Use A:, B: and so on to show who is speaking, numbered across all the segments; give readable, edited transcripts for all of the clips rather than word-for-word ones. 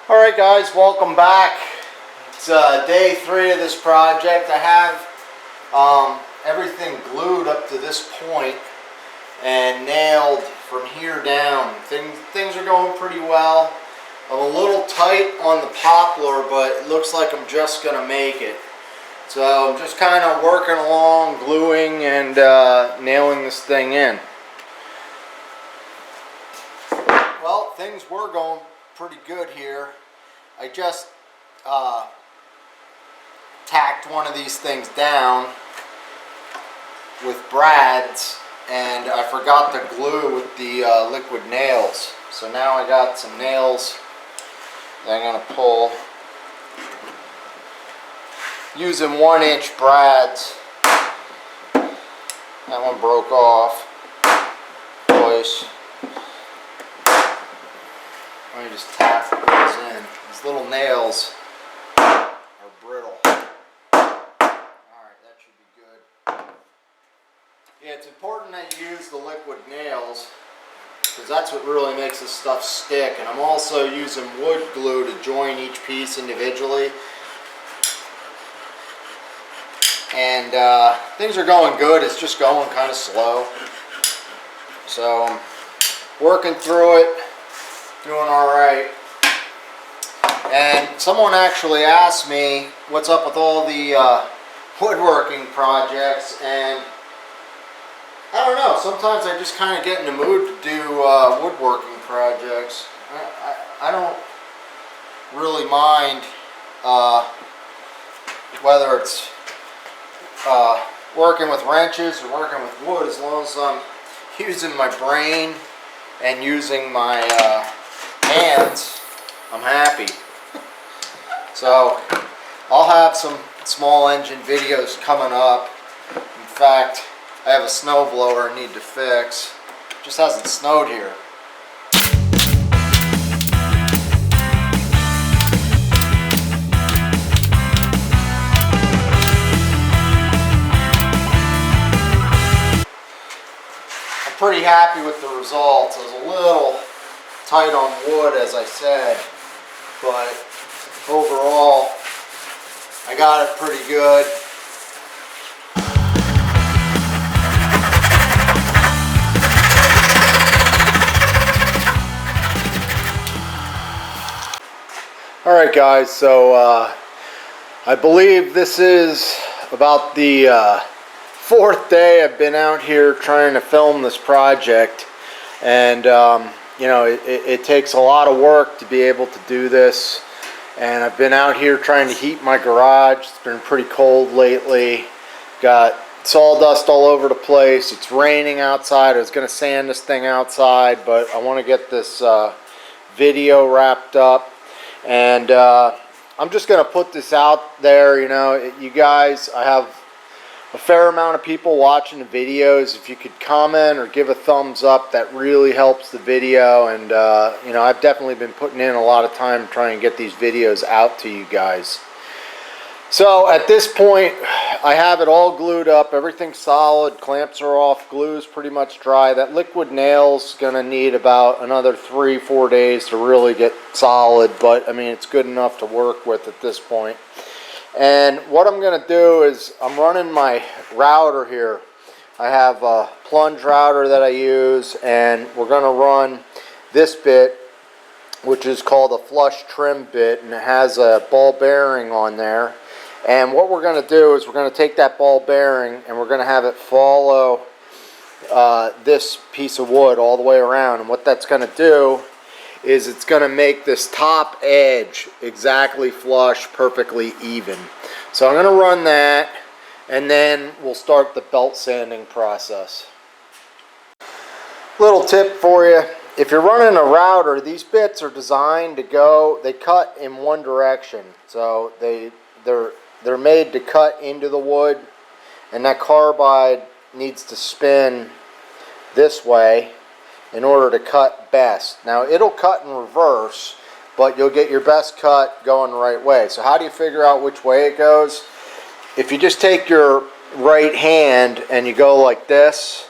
A: Alright guys, welcome back. It's day 3 of this project. I have everything glued up to this point and nailed from here down. Things are going pretty well. I'm a little tight on the poplar, but it looks like I'm just going to make it. So I'm just kind of working along, gluing and nailing this thing in. Well, things were going pretty good here. I just tacked one of these things down with brads, and I forgot to glue with the liquid nails. So now I got some nails that I'm going to pull using 1-inch brads. That one broke off twice. Let me just tap those in. These little nails are brittle. Alright, that should be good. Yeah, it's important that you use the liquid nails because that's what really makes this stuff stick. And I'm also using wood glue to join each piece individually. And things are going good. It's just going kind of slow. So I'm working through it. Doing alright. And someone actually asked me what's up with all the woodworking projects, and I don't know, sometimes I just kind of get in the mood to do woodworking projects. I don't really mind whether it's working with wrenches or working with wood, as long as I'm using my brain and using my hands, I'm happy. So I'll have some small engine videos coming up. In fact, I have a snow blower I need to fix. It just hasn't snowed here. I'm pretty happy with the results. I was a little tight on wood, as I said, but overall I got it pretty good. Alright guys, so I believe this is about the 4th day I've been out here trying to film this project, and you know, it takes a lot of work to be able to do this, and I've been out here trying to heat my garage. It's been pretty cold lately. Got sawdust all over the place. It's raining outside. I was going to sand this thing outside, but I want to get this video wrapped up, and I'm just going to put this out there. You know, you guys, I have a fair amount of people watching the videos. If you could comment or give a thumbs up, that really helps the video. And you know, I've definitely been putting in a lot of time trying to get these videos out to you guys. So at this point, I have it all glued up. Everything's solid. Clamps are off. Glue is pretty much dry. That liquid nail's gonna need about another 3-4 days to really get solid, but I mean, it's good enough to work with at this point. And what I'm going to do is I'm running my router here. I have a plunge router that I use, and we're going to run this bit, which is called a flush trim bit, and it has a ball bearing on there. And what we're going to do is we're going to take that ball bearing and we're going to have it follow this piece of wood all the way around. And what that's going to do is it's going to make this top edge exactly flush, perfectly even. So I'm going to run that, and then we'll start the belt sanding process. Little tip for you: if you're running a router, these bits are designed to go, they cut in one direction. So they're made to cut into the wood, and that carbide needs to spin this way in order to cut best. Now it'll cut in reverse, but you'll get your best cut going the right way. So how do you figure out which way it goes? If you just take your right hand and you go like this,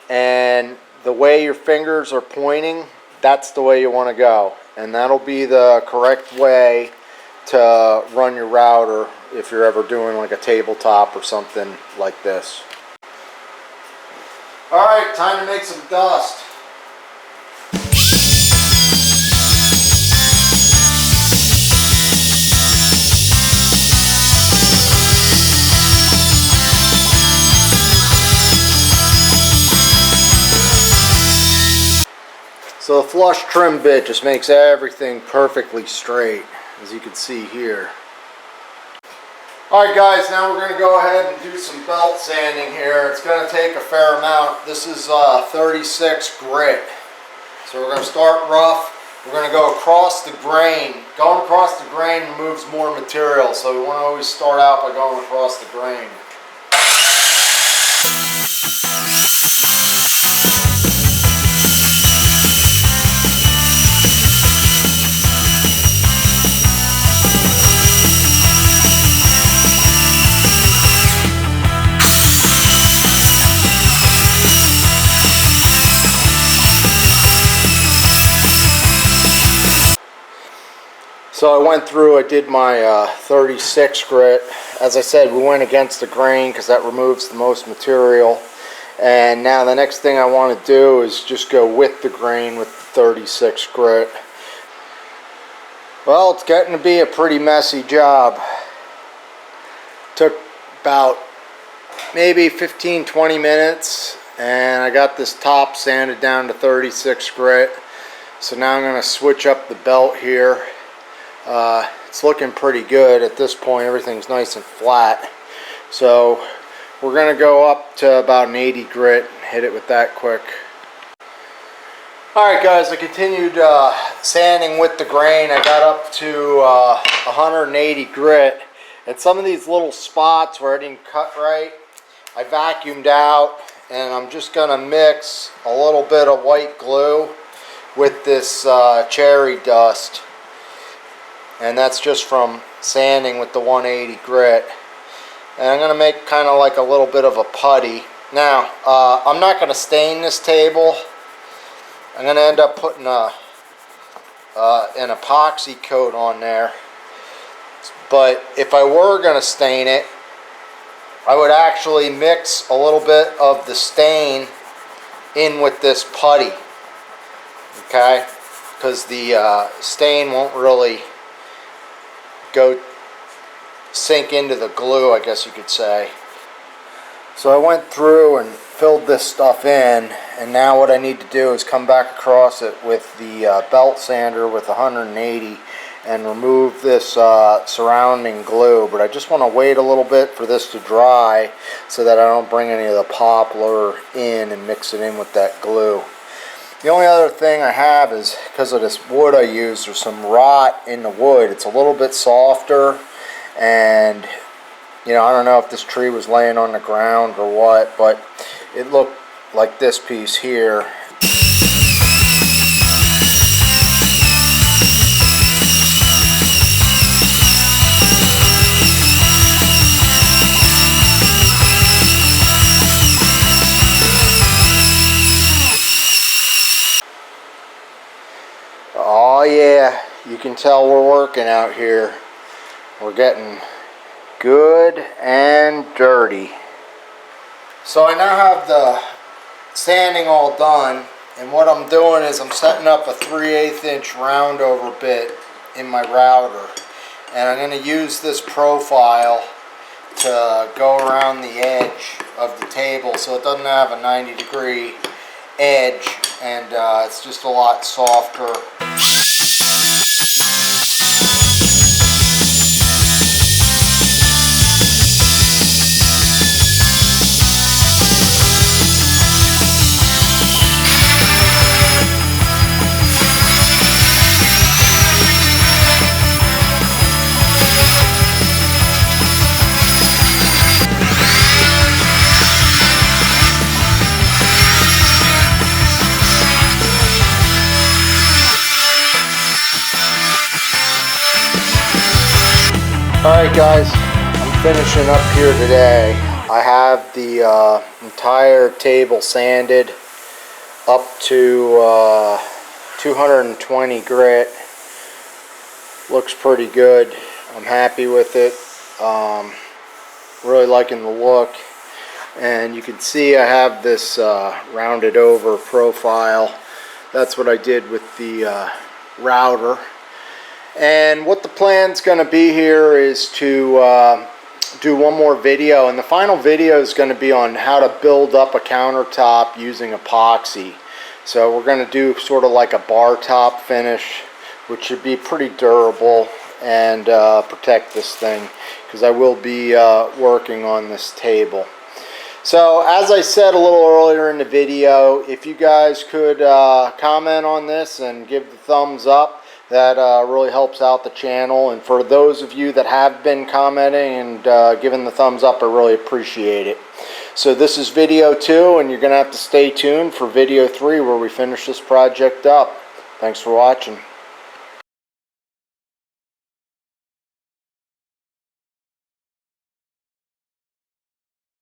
A: and the way your fingers are pointing, that's the way you want to go. and that'll be the correct way to run your router if you're ever doing like a tabletop or something like this. Alright, time to make some dust. So the flush trim bit just makes everything perfectly straight, as you can see here. Alright guys, now we're going to go ahead and do some belt sanding here. It's going to take a fair amount. This is 36 grit. So we're going to start rough. We're going to go across the grain. Going across the grain removes more material, so we want to always start out by going across the grain. So I went through, I did my 36 grit. As I said, we went against the grain because that removes the most material. And now the next thing I want to do is just go with the grain with the 36 grit. Well, it's getting to be a pretty messy job. Took about maybe 15-20 minutes, and I got this top sanded down to 36 grit. So now I'm going to switch up the belt here. It's looking pretty good at this point. Everything's nice and flat. So we're going to go up to about an 80 grit and hit it with that quick. Alright guys, I continued sanding with the grain. I got up to 180 grit. And some of these little spots where I didn't cut right, I vacuumed out, and I'm just going to mix a little bit of white glue with this cherry dust. And that's just from sanding with the 180 grit. And I'm going to make kind of like a little bit of a putty. Now, I'm not going to stain this table. I'm going to end up putting an epoxy coat on there. But if I were going to stain it, I would actually mix a little bit of the stain in with this putty. Okay? Because the stain won't really go sink into the glue, I guess you could say. So I went through and filled this stuff in, and now what I need to do is come back across it with the belt sander with 180 and remove this surrounding glue. But I just want to wait a little bit for this to dry so that I don't bring any of the poplar in and mix it in with that glue. The only other thing I have is, because of this wood I use, there's some rot in the wood. It's a little bit softer, and you know, I don't know if this tree was laying on the ground or what, but it looked like this piece here. Oh yeah, you can tell we're working out here. We're getting good and dirty. So I now have the sanding all done, and what I'm doing is I'm setting up a 3/8 inch round over bit in my router, and I'm going to use this profile to go around the edge of the table so it doesn't have a 90-degree edge, and it's just a lot softer. Alright guys, I'm finishing up here today. I have the entire table sanded up to 220 grit, Looks pretty good. I'm happy with it. Really liking the look. And you can see I have this rounded over profile. That's what I did with the router. And what the plan's going to be here is to do one more video, and the final video is going to be on how to build up a countertop using epoxy. So we're going to do sort of like a bar top finish, which should be pretty durable and protect this thing, because I will be working on this table. So as I said a little earlier in the video, if you guys could comment on this and give the thumbs up, that really helps out the channel. And for those of you that have been commenting and giving the thumbs up, I really appreciate it. So this is video 2, and you're going to have to stay tuned for video 3 where we finish this project up. Thanks for watching.